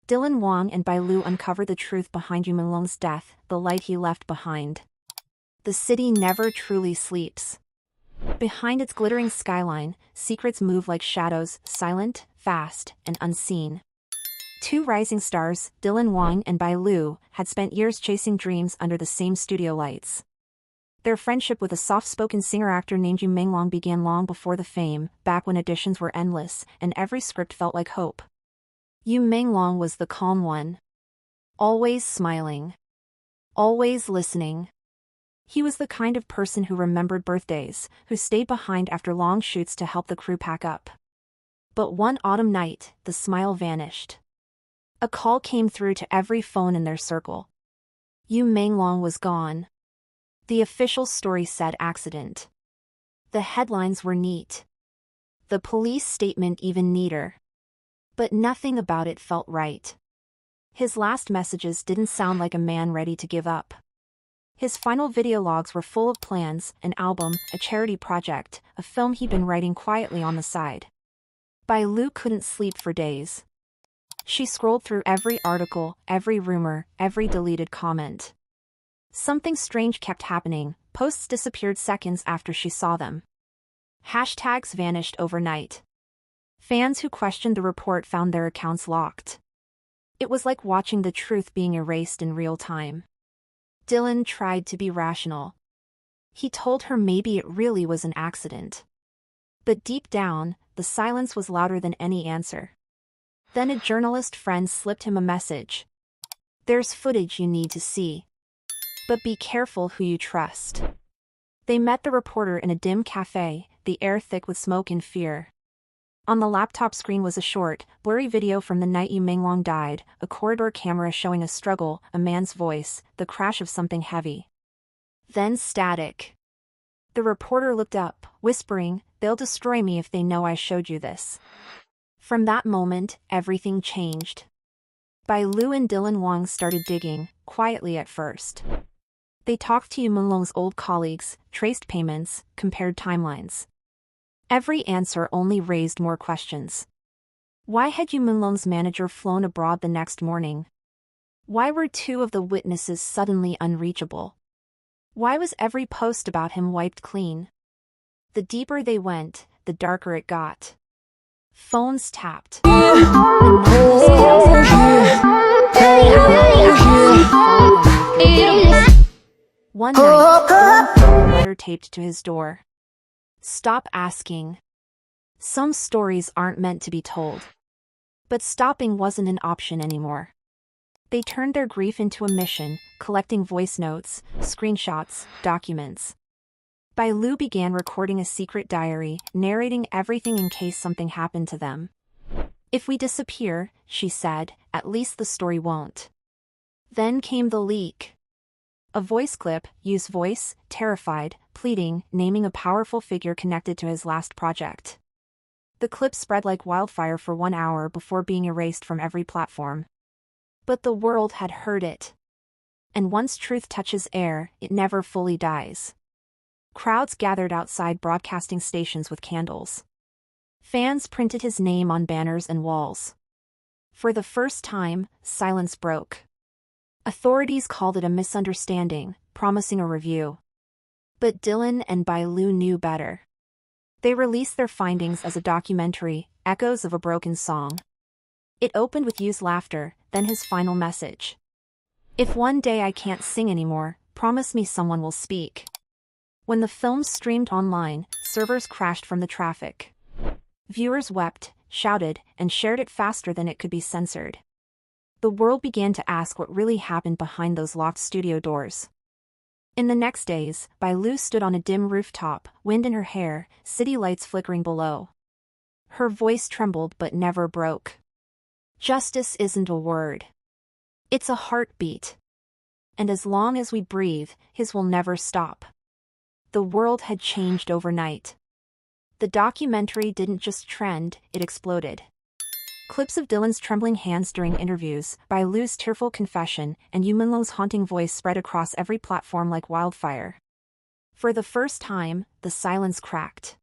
Dylan, Wang and Bai Lu uncover the truth behind Yu Menglong's death, the light he left behind. The city never truly sleeps. Behind its glittering skyline, secrets move like shadows, silent, fast, and unseen. Two rising stars, Dylan Wang and Bai Lu, had spent years chasing dreams under the same studio lights. Their friendship with a soft-spoken singer-actor named Yu Menglong began long before the fame, back when auditions were endless, and every script felt like hope. Yu Menglong was the calm one. Always smiling. Always listening. He was the kind of person who remembered birthdays, who stayed behind after long shoots to help the crew pack up. But one autumn night, the smile vanished. A call came through to every phone in their circle. Yu Menglong was gone. The official story said accident. The headlines were neat. The police statement even neater. But nothing about it felt right. His last messages didn't sound like a man ready to give up. His final video logs were full of plans, an album, a charity project, a film he'd been writing quietly on the side. Bai Lu couldn't sleep for days. She scrolled through every article, every rumor, every deleted comment. Something strange kept happening. Posts disappeared seconds after she saw them. Hashtags vanished overnight. Fans who questioned the report found their accounts locked. It was like watching the truth being erased in real time. Dylan tried to be rational. He told her maybe it really was an accident. But deep down, the silence was louder than any answer. Then a journalist friend slipped him a message. "There's footage you need to see. But be careful who you trust." They met the reporter in a dim cafe, the air thick with smoke and fear. On the laptop screen was a short, blurry video from the night Yu Menglong died, a corridor camera showing a struggle, a man's voice, the crash of something heavy. Then static. The reporter looked up, whispering, "They'll destroy me if they know I showed you this." From that moment, everything changed. Bai Lu and Dylan Wang started digging, quietly at first. They talked to Yu Menglong's old colleagues, traced payments, compared timelines. Every answer only raised more questions. Why had Yu Menglong's manager flown abroad the next morning? Why were two of the witnesses suddenly unreachable? Why was every post about him wiped clean? The deeper they went, the darker it got. Phones tapped. One night, Dylan found a letter taped to his door. "Stop asking. Some stories aren't meant to be told." But stopping wasn't an option anymore. They turned their grief into a mission, collecting voice notes, screenshots, documents. Bai Lu began recording a secret diary, narrating everything in case something happened to them. "If we disappear," she said, "at least the story won't." Then came the leak. A voice clip, Yu's voice, terrified, pleading, naming a powerful figure connected to his last project. The clip spread like wildfire for 1 hour before being erased from every platform. But the world had heard it. And once truth touches air, it never fully dies. Crowds gathered outside broadcasting stations with candles. Fans printed his name on banners and walls. For the first time, silence broke. Authorities called it a misunderstanding, promising a review. But Dylan and Bai Lu knew better. They released their findings as a documentary, Echoes of a Broken Song. It opened with Yu's laughter, then his final message. "If one day I can't sing anymore, promise me someone will speak." When the film streamed online, servers crashed from the traffic. Viewers wept, shouted, and shared it faster than it could be censored. The world began to ask what really happened behind those locked studio doors. In the next days, Bai Lu stood on a dim rooftop, wind in her hair, city lights flickering below. Her voice trembled but never broke. "Justice isn't a word. It's a heartbeat. And as long as we breathe, his will never stop." The world had changed overnight. The documentary didn't just trend, it exploded. Clips of Dylan's trembling hands during interviews, Bai Lu's tearful confession, and Yu Menglong's haunting voice spread across every platform like wildfire. For the first time, the silence cracked.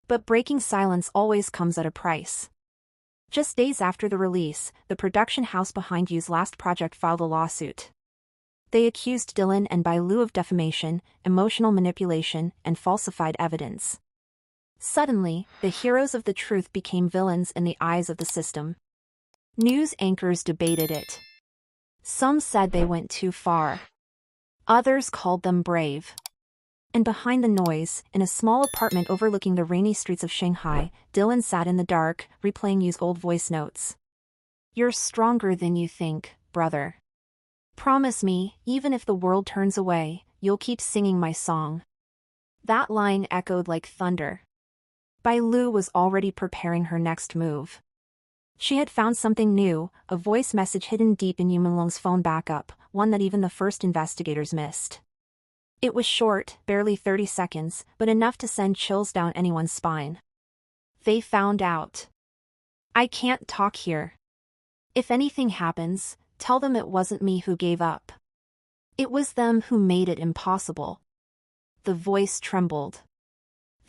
But breaking silence always comes at a price. Just days after the release, the production house behind Yu's last project filed a lawsuit. They accused Dylan and Bai Lu of defamation, emotional manipulation, and falsified evidence. Suddenly, the heroes of the truth became villains in the eyes of the system. News anchors debated it. Some said they went too far. Others called them brave. And behind the noise, in a small apartment overlooking the rainy streets of Shanghai, Dylan sat in the dark, replaying Yu's old voice notes. "You're stronger than you think, brother. Promise me, even if the world turns away, you'll keep singing my song." That line echoed like thunder. Bai Lu was already preparing her next move. She had found something new, a voice message hidden deep in Yu Menglong's phone backup, one that even the first investigators missed. It was short, barely 30 seconds, but enough to send chills down anyone's spine. "They found out. I can't talk here. If anything happens, tell them it wasn't me who gave up. It was them who made it impossible." The voice trembled.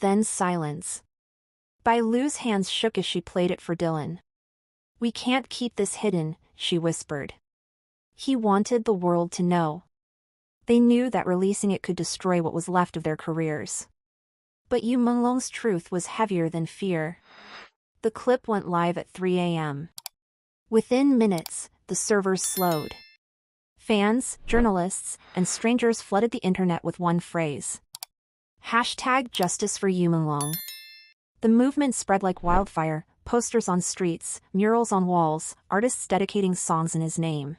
Then silence. Bai Lu's hands shook as she played it for Dylan. "We can't keep this hidden," she whispered. He wanted the world to know. They knew that releasing it could destroy what was left of their careers. But Yu Menglong's truth was heavier than fear. The clip went live at 3 a.m. Within minutes, the servers slowed. Fans, journalists, and strangers flooded the internet with one phrase. #Justice for Yu Menglong. The movement spread like wildfire, posters on streets, murals on walls, artists dedicating songs in his name.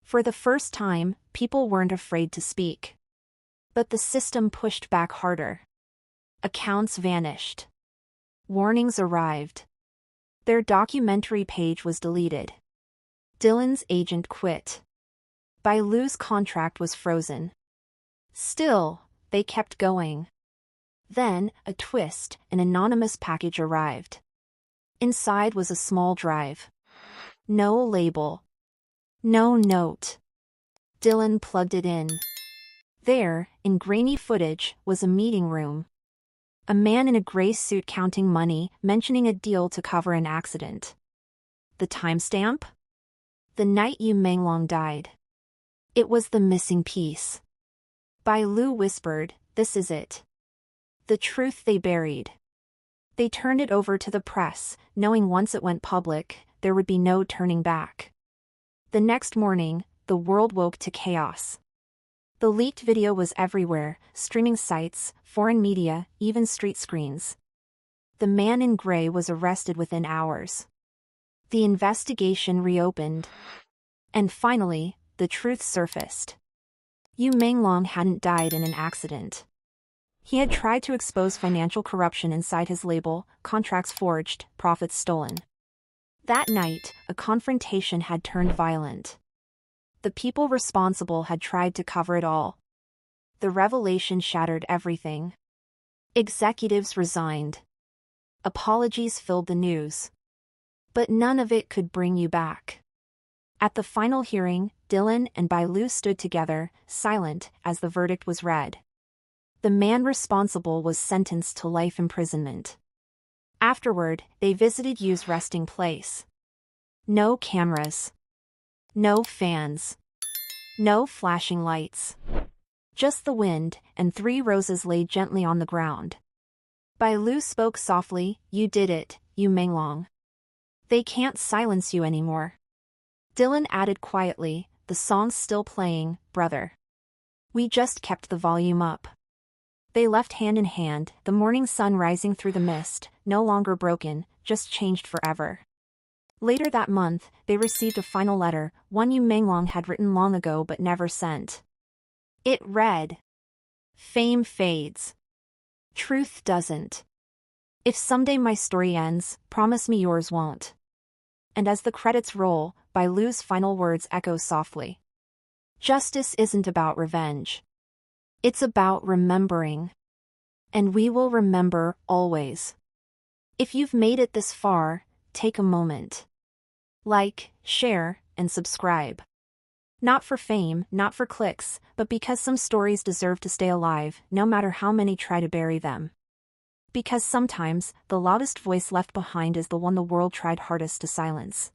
For the first time, people weren't afraid to speak. But the system pushed back harder. Accounts vanished. Warnings arrived. Their documentary page was deleted. Dylan's agent quit. Bai Lu's contract was frozen. Still, they kept going. Then, a twist, an anonymous package arrived. Inside was a small drive. No label. No note. Dylan plugged it in. There, in grainy footage, was a meeting room. A man in a gray suit counting money, mentioning a deal to cover an accident. The timestamp? The night Yu Menglong died. It was the missing piece. Bai Lu whispered, "This is it. The truth they buried." They turned it over to the press, knowing once it went public, there would be no turning back. The next morning, the world woke to chaos. The leaked video was everywhere, streaming sites, foreign media, even street screens. The man in gray was arrested within hours. The investigation reopened. And finally, the truth surfaced. Yu Menglong hadn't died in an accident. He had tried to expose financial corruption inside his label, contracts forged, profits stolen. That night, a confrontation had turned violent. The people responsible had tried to cover it all. The revelation shattered everything. Executives resigned. Apologies filled the news. But none of it could bring you back. At the final hearing, Dylan and Bai Lu stood together, silent, as the verdict was read. The man responsible was sentenced to life imprisonment. Afterward, they visited Yu's resting place. No cameras. No fans. No flashing lights. Just the wind, and 3 roses laid gently on the ground. Bai Lu spoke softly, "You did it, Yu Menglong. They can't silence you anymore." Dylan added quietly, "The song's still playing, brother. We just kept the volume up." They left hand in hand, the morning sun rising through the mist, no longer broken, just changed forever. Later that month, they received a final letter, one Yu Menglong had written long ago but never sent. It read, "Fame fades. Truth doesn't. If someday my story ends, promise me yours won't." And as the credits roll, Bai Lu's final words echo softly. "Justice isn't about revenge. It's about remembering. And we will remember, always." If you've made it this far, take a moment. Like, share, and subscribe. Not for fame, not for clicks, but because some stories deserve to stay alive, no matter how many try to bury them. Because sometimes, the loudest voice left behind is the one the world tried hardest to silence.